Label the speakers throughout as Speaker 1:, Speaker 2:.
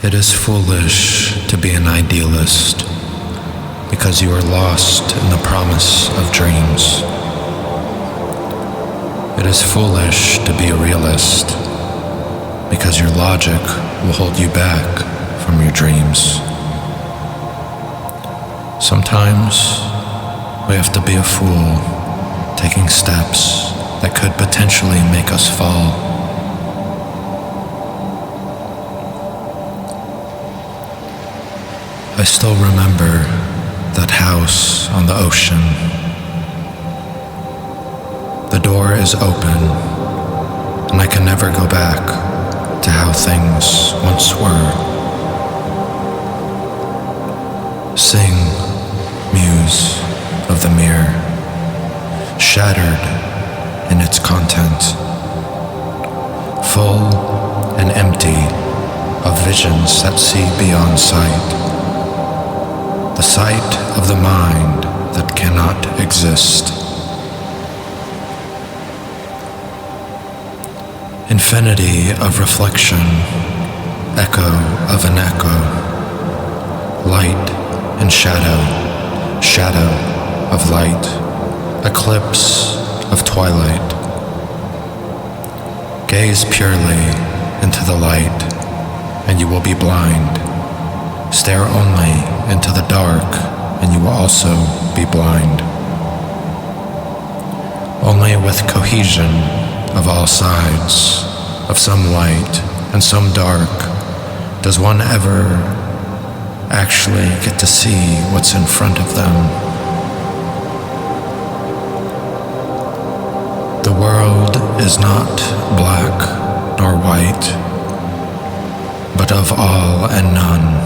Speaker 1: It is foolish to be an idealist because you are lost in the promise of dreams. It is foolish to be a realist because your logic will hold you back from your dreams. Sometimes we have to be a fool, taking steps that could potentially make us fall. I still remember that house on the ocean. The door is open, and I can never go back to how things once were. Sing, muse of the mirror, shattered in its content, full and empty of visions that see beyond sight. The sight of the mind that cannot exist. Infinity of reflection, echo of an echo, light and shadow, shadow of light, eclipse of twilight. Gaze purely into the light, and you will be blind. Stare only into the dark, and you will also be blind. Only with cohesion of all sides, of some light and some dark, does one ever actually get to see what's in front of them. The world is not black nor white, but of all and none.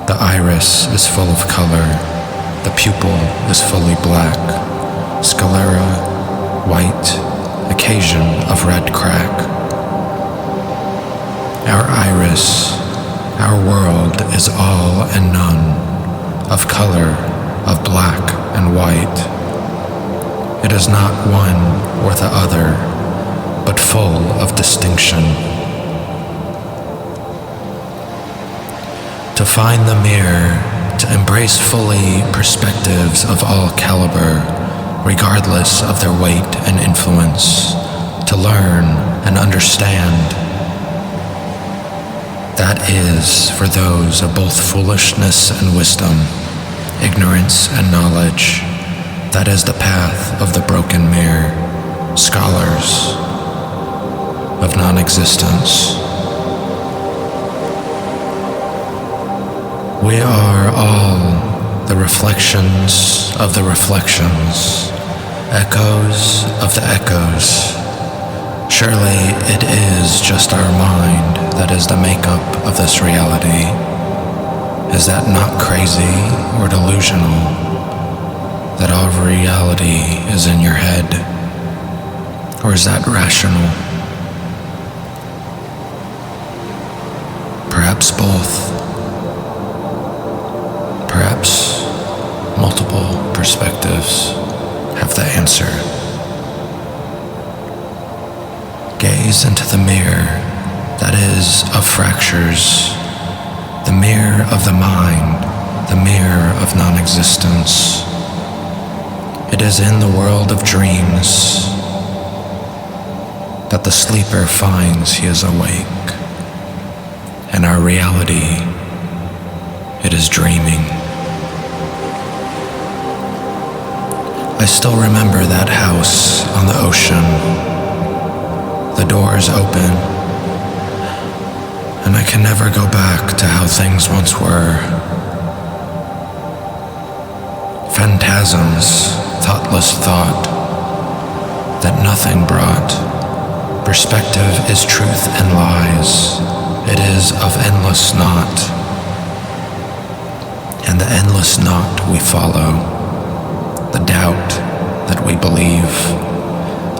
Speaker 1: The iris is full of color, the pupil is fully black, sclera, white, occasion of red crack. Our iris, our world is all and none, of color, of black and white. It is not one or the other, but full of distinction. To find the mirror, to embrace fully perspectives of all caliber, regardless of their weight and influence, to learn and understand. That is for those of both foolishness and wisdom, ignorance and knowledge. That is the path of the broken mirror, scholars of non-existence. We are all the reflections of the reflections, echoes of the echoes. Surely it is just our mind that is the makeup of this reality. Is that not crazy or delusional? That all reality is in your head? Or is that rational? Perhaps both. Perhaps multiple perspectives have the answer. Gaze into the mirror that is of fractures, the mirror of the mind, the mirror of non-existence. It is in the world of dreams that the sleeper finds he is awake, and our reality, it is dreaming. I still remember that house on the ocean. The door is open, and I can never go back to how things once were. Phantasms, thoughtless thought, that nothing brought. Perspective is truth and lies. It is of endless naught, and the endless naught we follow. The doubt that we believe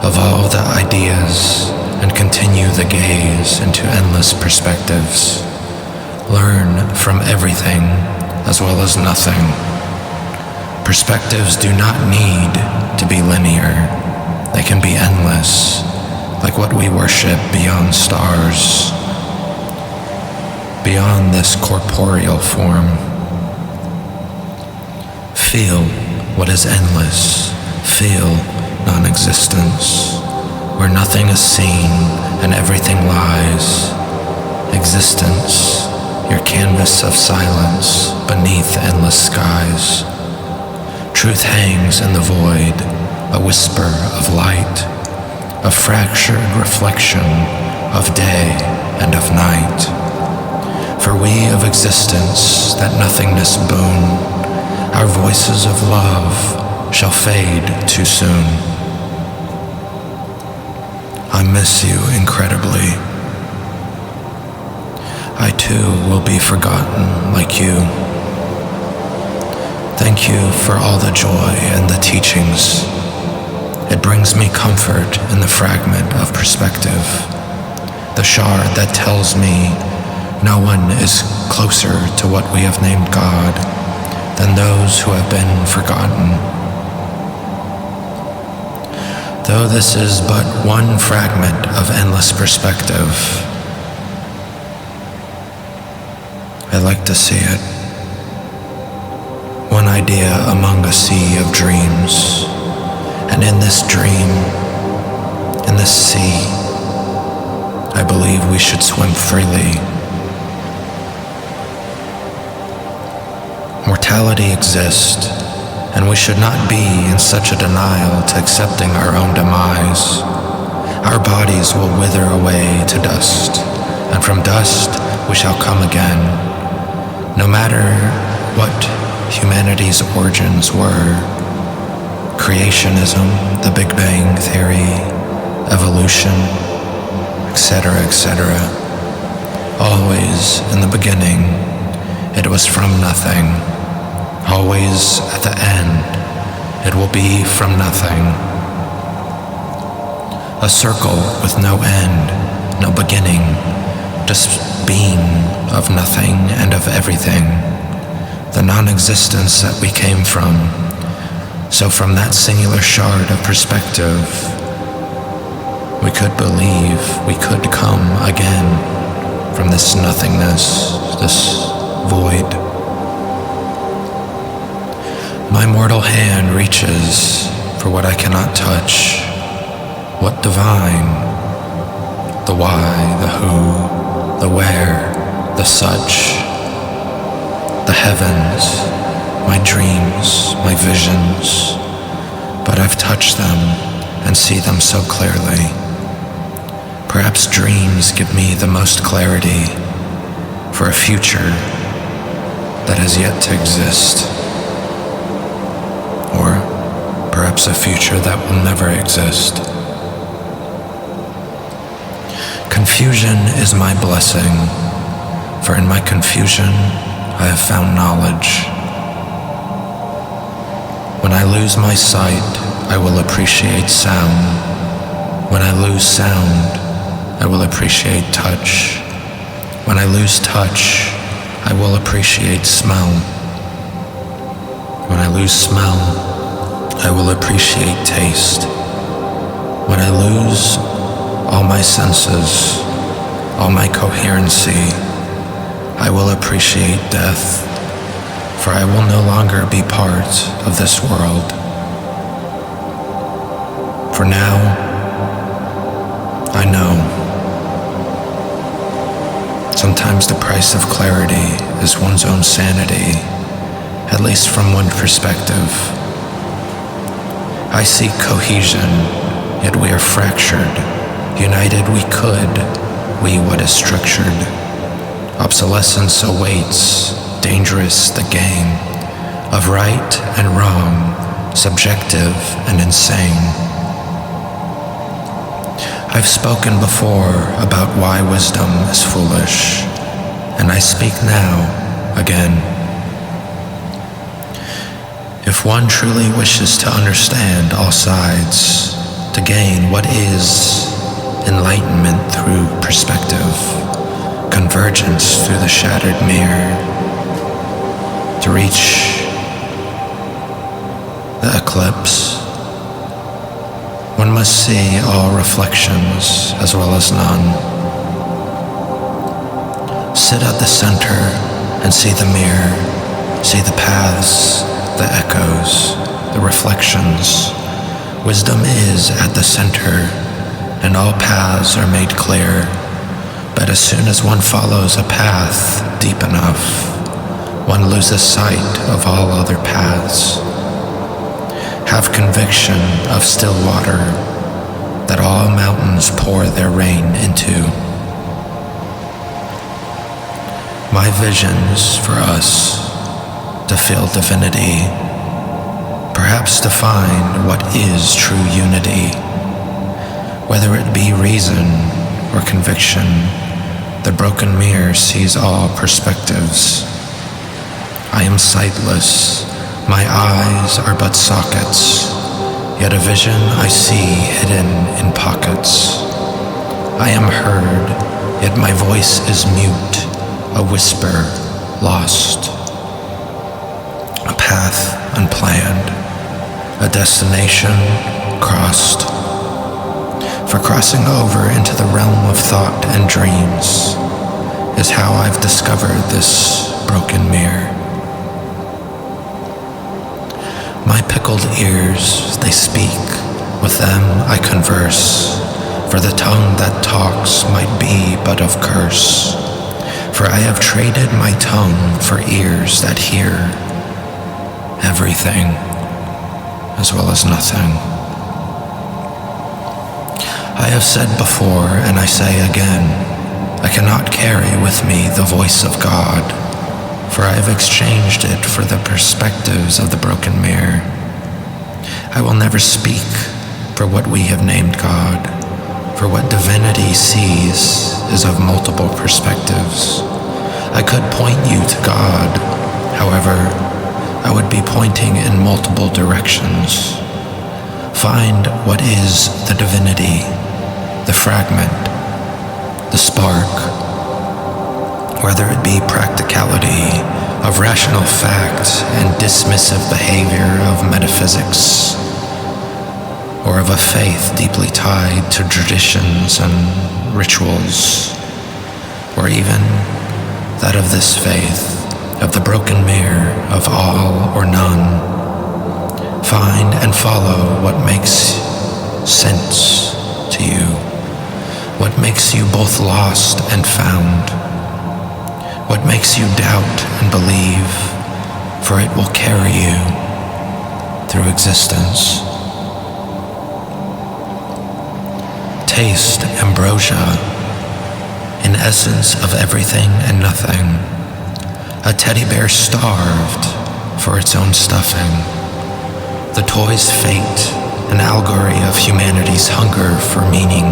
Speaker 1: of all the ideas and continue the gaze into endless perspectives. Learn from everything as well as nothing. Perspectives do not need to be linear. They can be endless, like what we worship beyond stars. beyond this corporeal form. Feel what is endless. Feel non-existence, where nothing is seen and everything lies. Existence, your canvas of silence beneath endless skies. Truth hangs in the void, a whisper of light, a fractured reflection of day and of night. For we of existence, that nothingness boon, our voices of love shall fade too soon. I miss you incredibly. I too will be forgotten like you. Thank you for all the joy and the teachings. It brings me comfort in the fragment of perspective, the shard that tells me no one is closer to what we have named God than those who have been forgotten. Though this is but one fragment of endless perspective, I like to see it. One idea among a sea of dreams, and in this dream, in this sea, I believe we should swim freely. Mortality exists, and we should not be in such a denial to accepting our own demise. Our bodies will wither away to dust, and from dust we shall come again. No matter what humanity's origins were, creationism, the Big Bang Theory, evolution, etc., etc. Always in the beginning, it was from nothing. Always at the end, it will be from nothing. A circle with no end, no beginning, just being of nothing and of everything. The non-existence that we came from. So from that singular shard of perspective, we could believe we could come again from this nothingness, this void. My mortal hand reaches for what I cannot touch. What divine? The why, the who, the where, the such, the heavens, my dreams, my visions, but I've touched them and see them so clearly. Perhaps dreams give me the most clarity for a future that has yet to exist, or perhaps a future that will never exist. Confusion is my blessing, for in my confusion I have found knowledge. When I lose my sight, I will appreciate sound. When I lose sound, I will appreciate touch. When I lose touch, I will appreciate smell. When I lose smell, I will appreciate taste. When I lose all my senses, all my coherency, I will appreciate death, for I will no longer be part of this world. For now, I know. Sometimes the price of clarity is one's own sanity, at least from one perspective. I seek cohesion, yet we are fractured. United we could, we what is structured. Obsolescence awaits, dangerous the game of right and wrong, subjective and insane. I've spoken before about why wisdom is foolish, and I speak now again. If one truly wishes to understand all sides, to gain what is enlightenment through perspective, convergence through the shattered mirror, to reach the eclipse, one must see all reflections as well as none. sit at the center and see the mirror, see the paths, the echoes, the reflections. Wisdom is at the center, and all paths are made clear. But as soon as one follows a path deep enough, one loses sight of all other paths. Have conviction of still water that all mountains pour their rain into. My visions for us to feel divinity, perhaps to find what is true unity, whether it be reason or conviction. The broken mirror sees all perspectives. I am sightless, my eyes are but sockets, yet a vision I see hidden in pockets. I am heard, yet my voice is mute, a whisper lost, a path unplanned, a destination crossed. For crossing over into the realm of thought and dreams is how I've discovered this broken mirror. My pickled ears, they speak, with them I converse, for the tongue that talks might be but of curse. For I have traded my tongue for ears that hear everything as well as nothing. I have said before, and I say again, I cannot carry with me the voice of God, for I have exchanged it for the perspectives of the broken mirror. I will never speak for what we have named God, for what divinity sees is of multiple perspectives. I could point you to God, however, I would be pointing in multiple directions. Find what is the divinity, the fragment, the spark, whether it be practicality of rational fact and dismissive behavior of metaphysics, or of a faith deeply tied to traditions and rituals, or even that of this faith, of the broken mirror of all or none. Find and follow what makes sense to you, what makes you both lost and found, what makes you doubt and believe, for it will carry you through existence. Taste ambrosia, in essence of everything and nothing, a teddy bear starved for its own stuffing. The toy's fate, an allegory of humanity's hunger for meaning,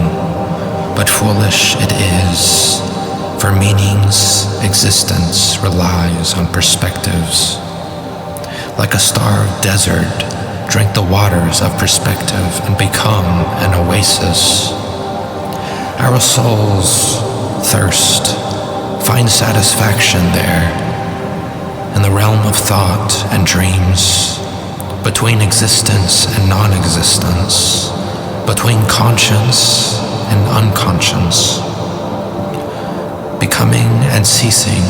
Speaker 1: but foolish it is, for meaning's existence relies on perspectives. Like a starved desert, drink the waters of perspective and become an oasis. Our souls thirst, find satisfaction there, in the realm of thought and dreams, between existence and non-existence, between conscience and unconscious, becoming and ceasing,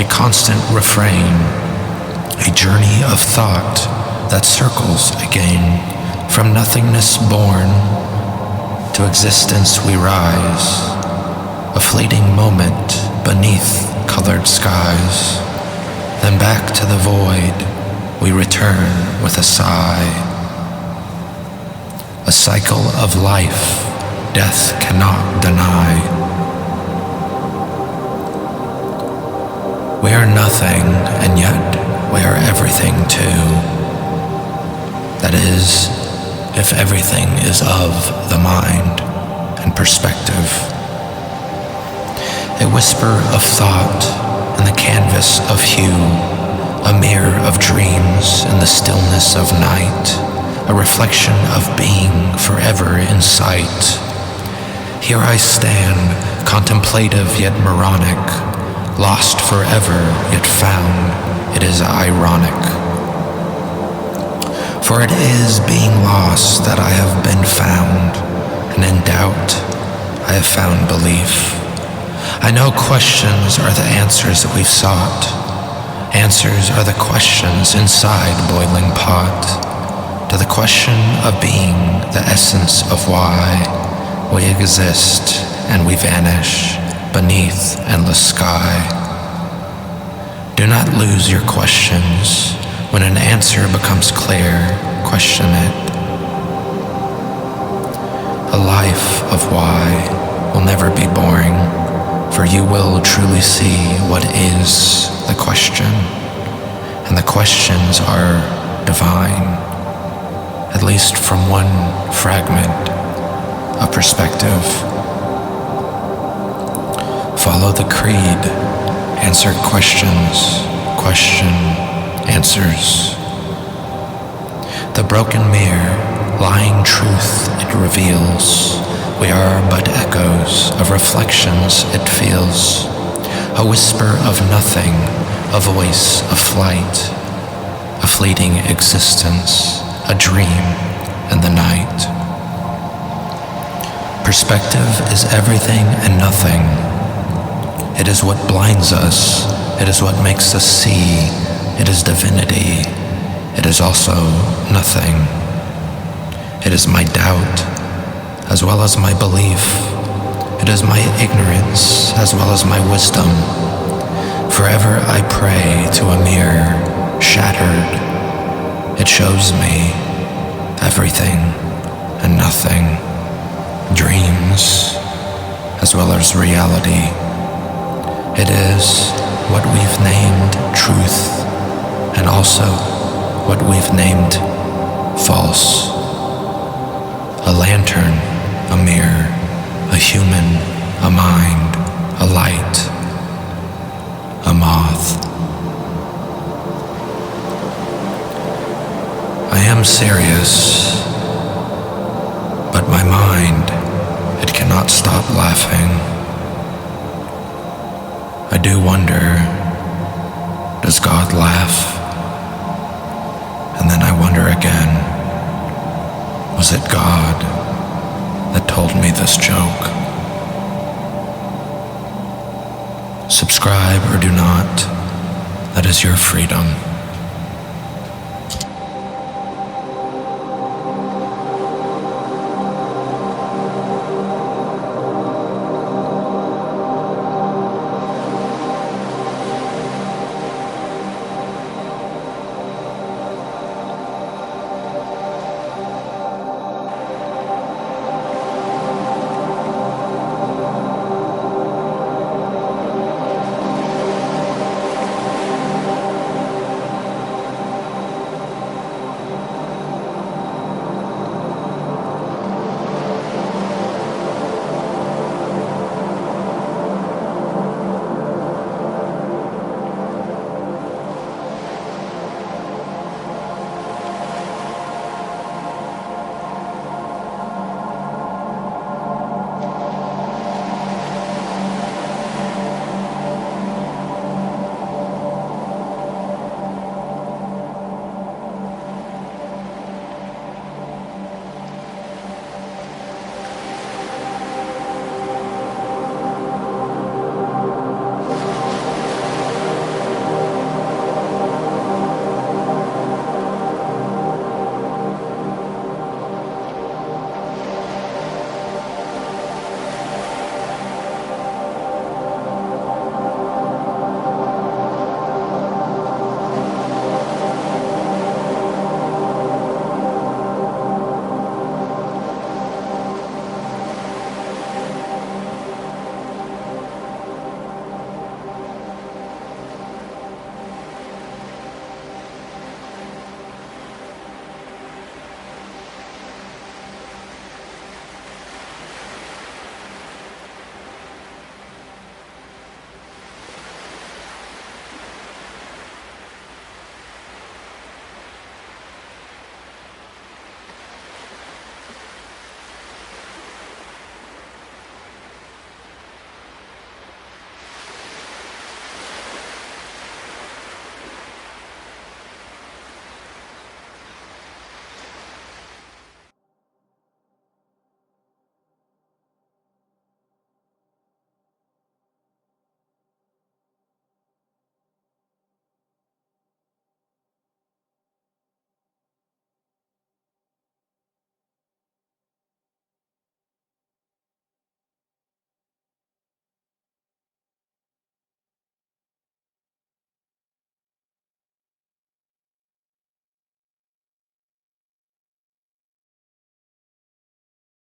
Speaker 1: a constant refrain, a journey of thought that circles again. From nothingness born to existence we rise, a fleeting moment beneath colored skies, then back to the void we return with a sigh. A cycle of life death cannot deny. We are nothing, and yet we are everything too. That is, if everything is of the mind and perspective. A whisper of thought in the canvas of hue, a mirror of dreams in the stillness of night, a reflection of being forever in sight. Here I stand, contemplative yet moronic, lost forever yet found. It is ironic. For it is being lost that I have been found, and in doubt I have found belief. I know questions are the answers that we've sought. Answers are the questions inside the boiling pot. To the question of being, the essence of why we exist and we vanish beneath endless sky. Do not lose your questions. When an answer becomes clear, question it. A life of why will never be boring, for you will truly see what is the question, and the questions are divine, at least from one fragment of perspective. Follow the creed, answer questions, question answers. The broken mirror, lying truth it reveals. We are but echoes of reflections it feels. A whisper of nothing, a voice of flight, a fleeting existence, a dream in the night. Perspective is everything and nothing. It is what blinds us. It is what makes us see. It is divinity. It is also nothing. It is my doubt as well as my belief. It is my ignorance as well as my wisdom. Forever I pray to a mirror shattered. It shows me everything and nothing, dreams as well as reality. It is what we've named truth and also what we've named false. A lantern, a mirror, a human, a mind, a light, a moth. I am serious, but my mind, it cannot stop laughing. I do wonder, does God laugh? And then I wonder again, was it God that told me this joke? Subscribe or do not, that is your freedom.